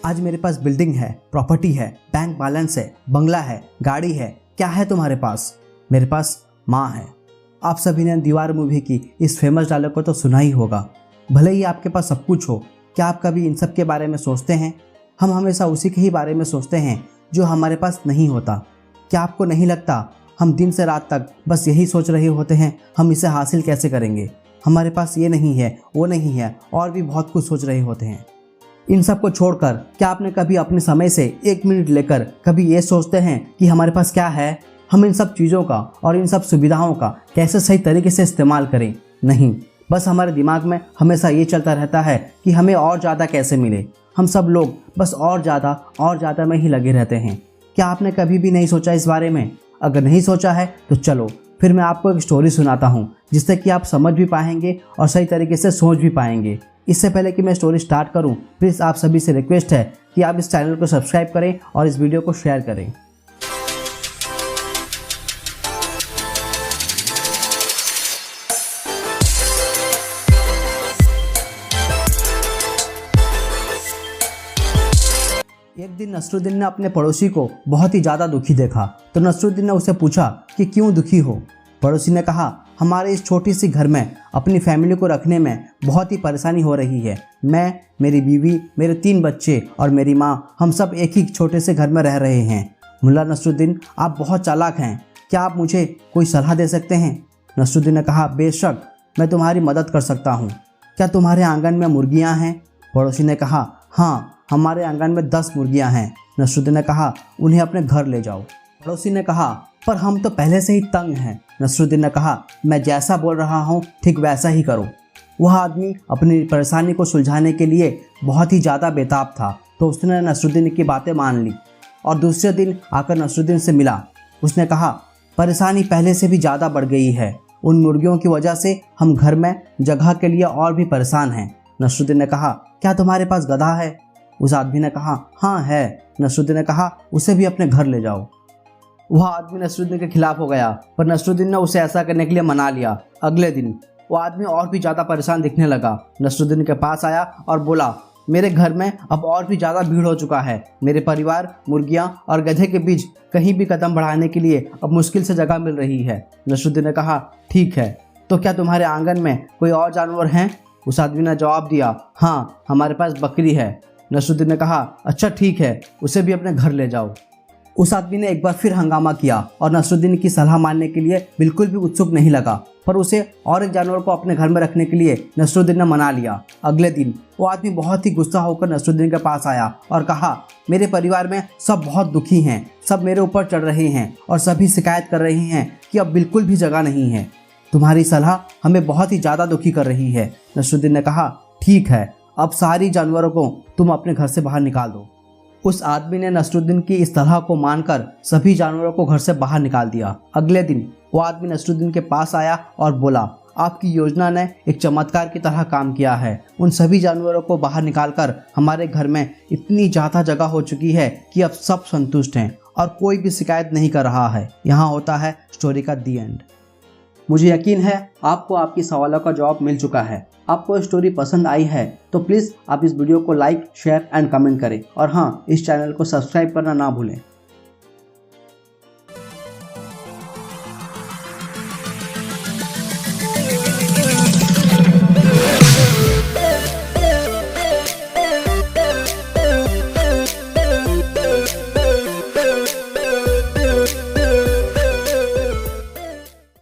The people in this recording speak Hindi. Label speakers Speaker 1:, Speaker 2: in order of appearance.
Speaker 1: आज मेरे पास बिल्डिंग है, प्रॉपर्टी है, बैंक बैलेंस है, बंगला है, गाड़ी है। क्या है तुम्हारे पास? मेरे पास माँ है। आप सभी ने दीवार मूवी की इस फेमस डायलॉग को तो सुना ही होगा। भले ही आपके पास सब कुछ हो, क्या आप कभी इन सब के बारे में सोचते हैं? हम हमेशा उसी के ही बारे में सोचते हैं जो हमारे पास नहीं होता। क्या आपको नहीं लगता हम दिन से रात तक बस यही सोच रहे होते हैं, हम इसे हासिल कैसे करेंगे? हमारे पास ये नहीं है, वो नहीं है, और भी बहुत कुछ सोच रहे होते हैं। इन सब को छोड़कर क्या आपने कभी अपने समय से 1 मिनट लेकर कभी ये सोचते हैं कि हमारे पास क्या है, हम इन सब चीज़ों का और इन सब सुविधाओं का कैसे सही तरीके से इस्तेमाल करें? नहीं, बस हमारे दिमाग में हमेशा ये चलता रहता है कि हमें और ज़्यादा कैसे मिले। हम सब लोग बस और ज़्यादा में ही लगे रहते हैं। क्या आपने कभी भी नहीं सोचा इस बारे में? अगर नहीं सोचा है तो चलो फिर मैं आपको एक स्टोरी सुनाता हूँ, जिससे कि आप समझ भी पाएंगे और सही तरीके से सोच भी पाएंगे। इससे पहले कि मैं स्टोरी स्टार्ट करूं, प्लीज़ आप सभी से रिक्वेस्ट है कि आप इस चैनल को सब्सक्राइब करें और इस वीडियो को शेयर करें। एक दिन नसरुद्दीन ने अपने पड़ोसी को बहुत ही ज़्यादा दुखी देखा, तो नसरुद्दीन ने उसे पूछा कि क्यों दुखी हो? पड़ोसी ने कहा, हमारे इस छोटी सी घर में अपनी फैमिली को रखने में बहुत ही परेशानी हो रही है। मैं, मेरी बीवी, मेरे 3 बच्चे और मेरी माँ, हम सब एक ही छोटे से घर में रह रहे हैं। मुल्ला नसरुद्दीन, आप बहुत चालाक हैं, क्या आप मुझे कोई सलाह दे सकते हैं? नसरुद्दीन ने कहा, बेशक, मैं तुम्हारी मदद कर सकता हूँ। क्या तुम्हारे आंगन में मुर्गियाँ हैं? पड़ोसी ने कहा, हाँ, हमारे आंगन में 10 मुर्गियाँ हैं। नसरुद्दीन ने कहा, उन्हें अपने घर ले जाओ। पड़ोसी ने कहा, पर हम तो पहले से ही तंग हैं। नसरुद्दीन ने कहा, मैं जैसा बोल रहा हूँ ठीक वैसा ही करो। वह आदमी अपनी परेशानी को सुलझाने के लिए बहुत ही ज़्यादा बेताब था, तो उसने नसरुद्दीन की बातें मान ली और दूसरे दिन आकर नसरुद्दीन से मिला। उसने कहा, परेशानी पहले से भी ज़्यादा बढ़ गई है। उन मुर्गियों की वजह से हम घर में जगह के लिए और भी परेशान हैं। नसरुद्दीन ने कहा, क्या तुम्हारे पास गधा है? उस आदमी ने कहा, हाँ है। नसरुद्दीन ने कहा, उसे भी अपने घर ले जाओ। वह आदमी नसरुद्दीन के खिलाफ हो गया, पर नसरुद्दीन ने उसे ऐसा करने के लिए मना लिया। अगले दिन वो आदमी और भी ज़्यादा परेशान दिखने लगा। नसरुद्दीन के पास आया और बोला, मेरे घर में अब और भी ज़्यादा भीड़ हो चुका है। मेरे परिवार, मुर्गियाँ और गधे के बीच कहीं भी कदम बढ़ाने के लिए अब मुश्किल से जगह मिल रही है। नसरुद्दीन ने कहा, ठीक है, तो क्या तुम्हारे आंगन में कोई और जानवर हैं? उस आदमी ने जवाब दिया, हाँ, हमारे पास बकरी है। नसरुद्दीन ने कहा, अच्छा ठीक है, उसे भी अपने घर ले जाओ। उस आदमी ने एक बार फिर हंगामा किया और नसरुद्दीन की सलाह मानने के लिए बिल्कुल भी उत्सुक नहीं लगा, पर उसे और एक जानवर को अपने घर में रखने के लिए नसरुद्दीन ने मना लिया। अगले दिन वो आदमी बहुत ही गुस्सा होकर नसरुद्दीन के पास आया और कहा, मेरे परिवार में सब बहुत दुखी हैं, सब मेरे ऊपर चढ़ रहे हैं और सभी शिकायत कर रहे हैं कि अब बिल्कुल भी जगह नहीं है। तुम्हारी सलाह हमें बहुत ही ज़्यादा दुखी कर रही है। नसरुद्दीन ने कहा, ठीक है, अब सारी जानवरों को तुम अपने घर से बाहर निकाल दो। उस आदमी ने नसरुद्दीन की इस सलाह को मानकर सभी जानवरों को घर से बाहर निकाल दिया। अगले दिन वो आदमी नसरुद्दीन के पास आया और बोला, आपकी योजना ने एक चमत्कार की तरह काम किया है। उन सभी जानवरों को बाहर निकालकर हमारे घर में इतनी ज़्यादा जगह हो चुकी है कि अब सब संतुष्ट हैं और कोई भी शिकायत नहीं कर रहा है। यहाँ होता है स्टोरी का दी एंड। मुझे यकीन है आपको आपकी सवालों का जवाब मिल चुका है। आपको स्टोरी पसंद आई है तो प्लीज़ आप इस वीडियो को लाइक, शेयर एंड कमेंट करें और हाँ, इस चैनल को सब्सक्राइब करना ना भूलें।